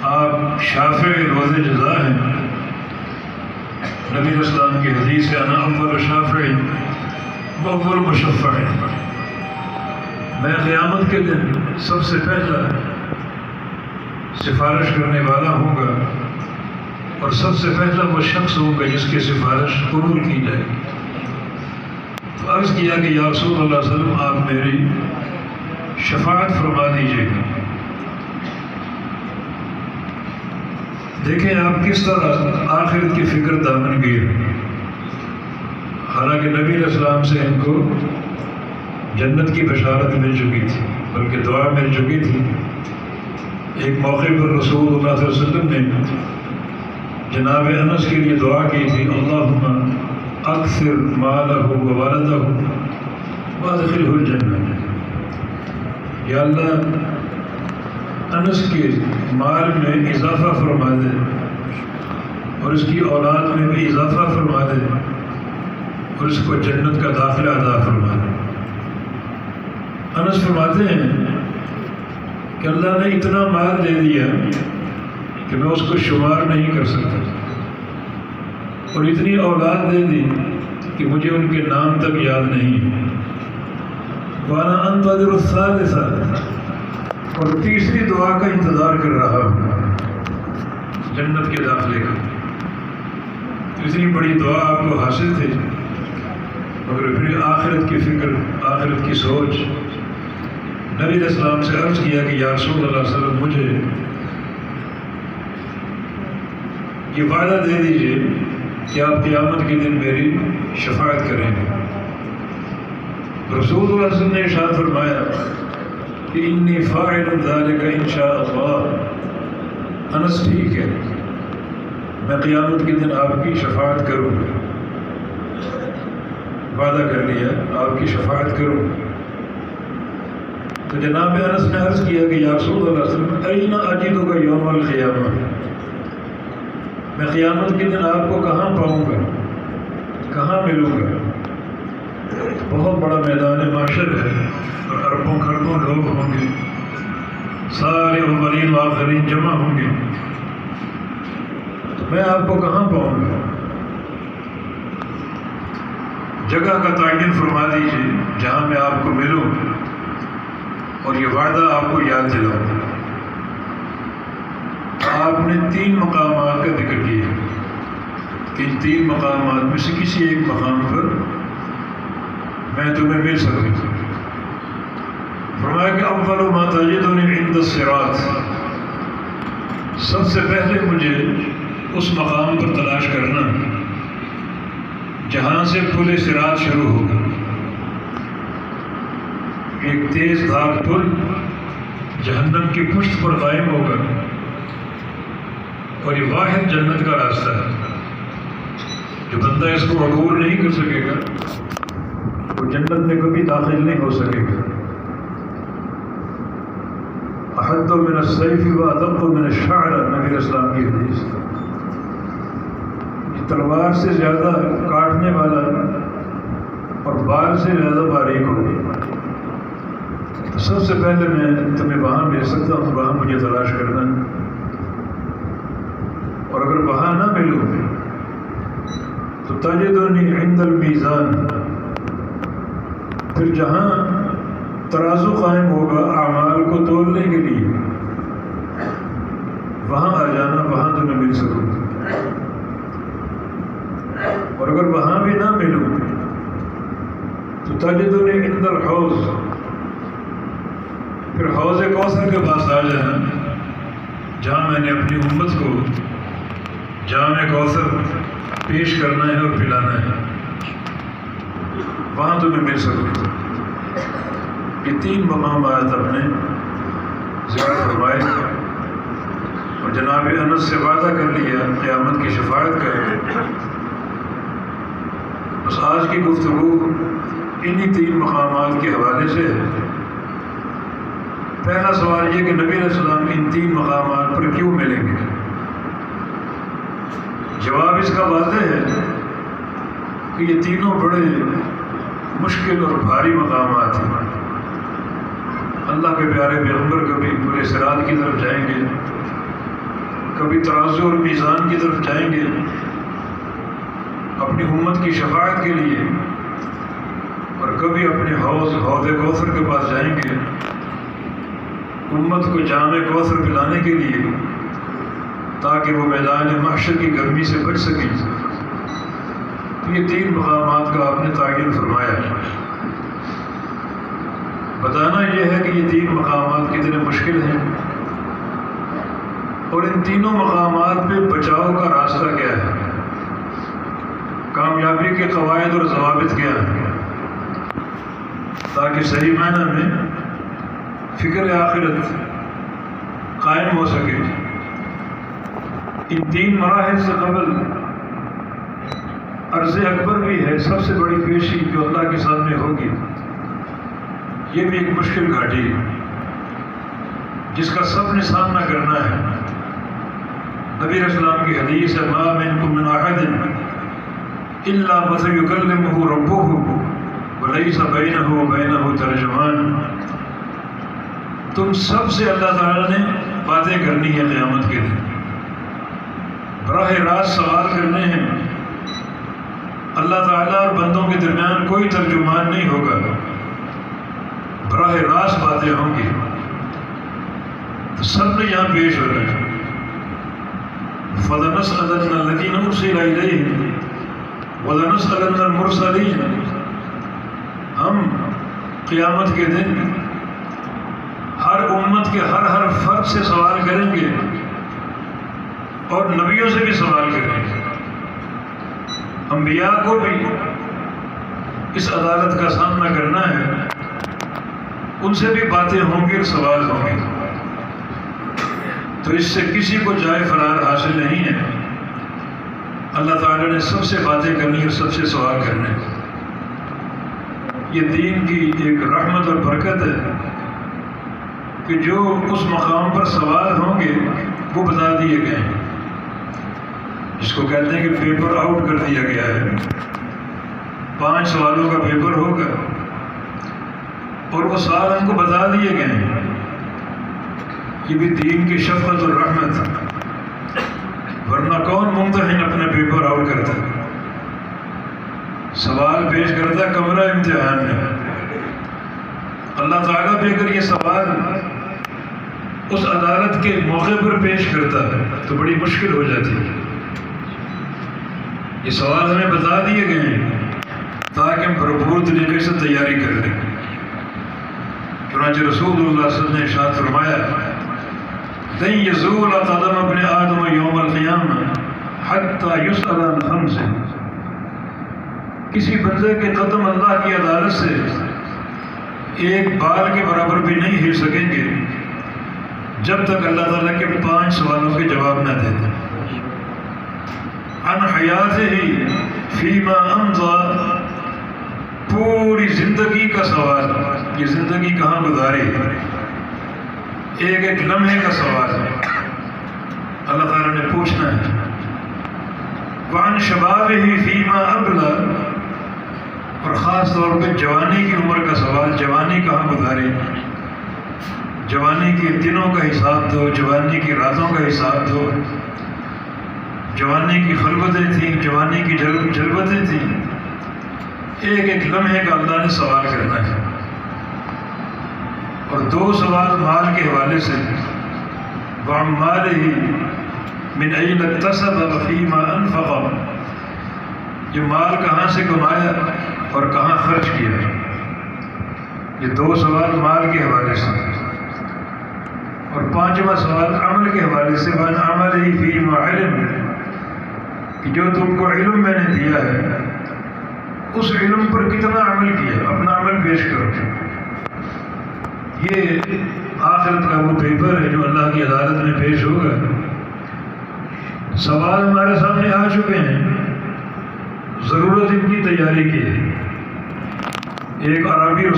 آپ شافع روز جزا ہیں۔ نبی اسلام کی حدیث ہے انا اول شافع و اول مشفع، میں قیامت کے دن سب سے پہلا سفارش کرنے والا ہوں گا اور سب سے پہلا وہ شخص ہوں گا جس کی سفارش قبول کی جائے گی۔ تو عرض کیا کہ یا رسول اللہ صلی اللہ علیہ وسلم آپ میری شفاعت فرما دیجیے گا۔ دیکھیں آپ کس طرح آخرت کی فکر دامن گیر، حالانکہ نبی علیہ السلام سے ان کو جنت کی بشارت مل چکی تھی، بلکہ دعا مل چکی تھی۔ ایک موقع پر رسول اللہ صلی اللہ علیہ وسلم نے جناب انس کے لیے دعا کی تھی، اللہم اکثر مالہ و والدہ وادخلہ الجنہ، یا اللہ انس کے مال میں اضافہ فرما دے اور اس کی اولاد میں بھی اضافہ فرما دے اور اس کو جنت کا داخلہ عطا فرما دے۔ انس فرماتے ہیں کہ اللہ نے اتنا مال دے دیا کہ میں اس کو شمار نہیں کر سکتا، اور اتنی اولاد دے دی کہ مجھے ان کے نام تک یاد نہیں ہے۔ وانا انتظر الثالثہ، اور تیسری دعا کا انتظار کر رہا ہوں جنت کے داخلے کا۔ اتنی بڑی دعا آپ کو حاصل تھی، مگر پھر آخرت کی فکر، آخرت کی سوچ۔ نبی علیہ السلام سے عرض کیا کہ یا رسول اللہ صلی اللہ علیہ وسلم مجھے یہ وعدہ دے دیجیے کہ آپ قیامت کے دن میری شفاعت کریں گے۔ رسول اللہ صلی اللہ علیہ وسلم نے ارشاد فرمایا کہ انی فاعل ذلک ان شاء اللہ، انس ٹھیک ہے، میں قیامت کے دن آپ کی شفاعت کروں گا، وعدہ کر لیا آپ کی شفاعت کروں گا۔ تو جناب انس نے عرض کیا کہ یا رسول اللہ صلی اللہ علیہ وسلم این اجدک یوم القیامہ، میں قیامت کے دن آپ کو کہاں پاؤں گا، کہاں ملوں گا؟ بہت بڑا میدان معاشر ہے اور اربوں خربوں لوگ ہوں گے، سارے اولین و آخرین جمع ہوں گے، تو میں آپ کو کہاں پاؤں گا؟ جگہ کا تعین فرما دیجیے جہاں میں آپ کو ملوں اور یہ وعدہ آپ کو یاد دلاؤں۔ آپ نے 3 مقامات کا ذکر کیا کہ ان 3 مقامات میں سے کسی ایک مقام پر میں تمہیں مل سکوں۔ فرمایا کہ اول ما تجدنی عند الصراط، سب سے پہلے مجھے اس مقام پر تلاش کرنا جہاں سے پل صراط شروع ہوگا، ایک تیز دھار پل جہنم کی پشت پر قائم ہوگا، اور یہ واحد جنت کا راستہ ہے، جو بندہ اس کو عبور نہیں کر سکے گا وہ جنت میں کبھی داخل نہیں ہو سکے گا۔ احد من السیف و ادق من الشعر، نبی اسلام کی حدیث، تلوار سے زیادہ کاٹنے والا اور بال سے زیادہ باریک ہوگی۔ تو سب سے پہلے میں تمہیں وہاں مل سکتا ہوں، وہاں مجھے تلاش کرنا ہے، اور اگر وہاں نہ ملوں تو تجدنی عند المیزان، پھر جہاں ترازو قائم ہوگا اعمال کو تولنے کے لیے، وہاں آ جانا، وہاں تمہیں مل سکوں۔ اور اگر وہاں بھی نہ ملوں تو تجدنی عند الحوض، پھر حوض کوثر کے پاس آ جانا جہاں میں نے اپنی امت کو جام کوثر پیش کرنا ہے اور پلانا ہے، وہاں تمہیں مل سکوں۔ یہ 3 مقامات اپنے ذکر فرمائے اور جناب انس سے وعدہ کر لیا قیامت کی شفاعت کا۔ بس آج کی گفتگو انہی 3 مقامات کے حوالے سے ہے۔ پہلا سوال یہ کہ نبی علیہ السلام ان 3 مقامات پر کیوں ملیں گے؟ جواب اس کا واضح ہے کہ یہ تینوں بڑے مشکل اور بھاری مقامات ہیں۔ اللہ کے پیارے پیغمبر کبھی پورے صراط کی طرف جائیں گے کبھی ترازو اور میزان کی طرف جائیں گے اپنی امت کی شفاعت کے لیے، اور کبھی اپنے حوض کوثر کے پاس جائیں گے امت کو جام کوثر پلانے کے لیے، تاکہ وہ میدان محشر کی گرمی سے بچ سکیں۔ یہ 3 مقامات کا آپ نے تعین فرمایا۔ بتانا یہ ہے کہ یہ 3 مقامات کتنے مشکل ہیں، اور ان تینوں مقامات پہ بچاؤ کا راستہ کیا ہے، کامیابی کے قواعد اور ضوابط کیا ہیں، تاکہ صحیح معنی میں فکر آخرت قائم ہو سکے۔ ان 3 مراحل سے قبل عرض اکبر بھی ہے، سب سے بڑی پیشی جو اللہ کے سامنے ہوگی۔ یہ بھی ایک مشکل گھاٹی ہے جس کا سب نے سامنا کرنا ہے۔ نبی علیہ السلام کی حدیث ہے، ما منکم من احد الا وسیکلمہ ربہ ولیس بینہ وبینہ ترجمان۔ تم سب سے اللہ تعالیٰ نے باتیں کرنی ہے قیامت کے دن، براہ راست سوال کرنے ہیں۔ اللہ تعالیٰ اور بندوں کے درمیان کوئی ترجمان نہیں ہوگا، براہ راست باتیں ہوں گی۔ تو سب نے یہاں پیش ہو رہے ہیں، فَلَنَسْأَلَنَّ الَّذِينَ أُرْسِلَ إِلَيْهِمْ وَلَنَسْأَلَنَّ الْمُرْسَلِينَ۔ ہم قیامت کے دن ہر امت کے ہر فرد سے سوال کریں گے، اور نبیوں سے بھی سوال کریں گے، انبیاء کو بھی اس عدالت کا سامنا کرنا ہے، ان سے بھی باتیں ہوں گی اور سوال ہوں گے۔ تو اس سے کسی کو جائے فرار حاصل نہیں ہے۔ اللہ تعالیٰ نے سب سے باتیں کرنی اور سب سے سوال کرنے۔ یہ دین کی ایک رحمت اور برکت ہے کہ جو اس مقام پر سوال ہوں گے وہ بتا دیے گئے ہیں، جس کو کہتے ہیں کہ پیپر آؤٹ کر دیا گیا ہے۔ 5 سوالوں کا پیپر ہوگا اور وہ سوال ہم کو بتا دیے گئے ہیں۔ یہ بھی دین کی شفقت اور رحمت، ورنہ کون ممتحن اپنا پیپر آؤٹ کرتا، سوال پیش کرتا کمرہ امتحان میں۔ اللہ تعالیٰ بھی اگر یہ سوال اس عدالت کے موقع پر پیش کرتا ہے تو بڑی مشکل ہو جاتی ہے۔ یہ سوال ہمیں بتا دیے گئے ہیں تاکہ ہم بھرپور طریقے سے تیاری کر لیں۔ چنانچہ رسول اللہ صلی اللہ علیہ وسلم نے ارشاد فرمایا، لن یزول قدم ابن آدم یوم القیامہ حتی یسأل عن خمس۔ کسی بندے کے قدم اللہ کی عدالت سے ایک بال کے برابر بھی نہیں ہل سکیں گے جب تک اللہ تعالیٰ کے 5 سوالوں کے جواب نہ دے دیں۔ عن حیاتہ فیما امضی، پوری زندگی کا سوال، یہ زندگی کہاں گزاری، ایک لمحے کا سوال اللہ تعالیٰ نے پوچھنا ہے۔ وعن شبابہ فیما ابلی، اور خاص طور پہ جوانی کی عمر کا سوال، جوانی کہاں گزاری، جوانی کے دنوں کا حساب دو، جوانی کی راتوں کا حساب دو، جوانی کی خلوتیں تھیں، جوانی کی جلوتیں تھیں، ایک لمحے کا اللہ نے سوال کرنا ہے۔ اور 2 سوال مال کے حوالے سے، وعن مالہ من این اکتسب وفیما انفق، یہ مال کہاں سے کمایا اور کہاں خرچ کیا۔ یہ 2 سوال مال کے حوالے سے، اور 5واں سوال عمل کے حوالے سے، وعن عملہ فیما علم، کہ جو تم کو علم میں نے دیا ہے اس علم پر کتنا عمل کیا، اپنا عمل پیش کرو۔ یہ آخرت کا وہ پیپر ہے جو اللہ کی عدالت میں پیش ہوگا۔ سوال ہمارے سامنے آ چکے ہیں، ضرورت ان کی تیاری کی ہے۔ ایک عربی رسول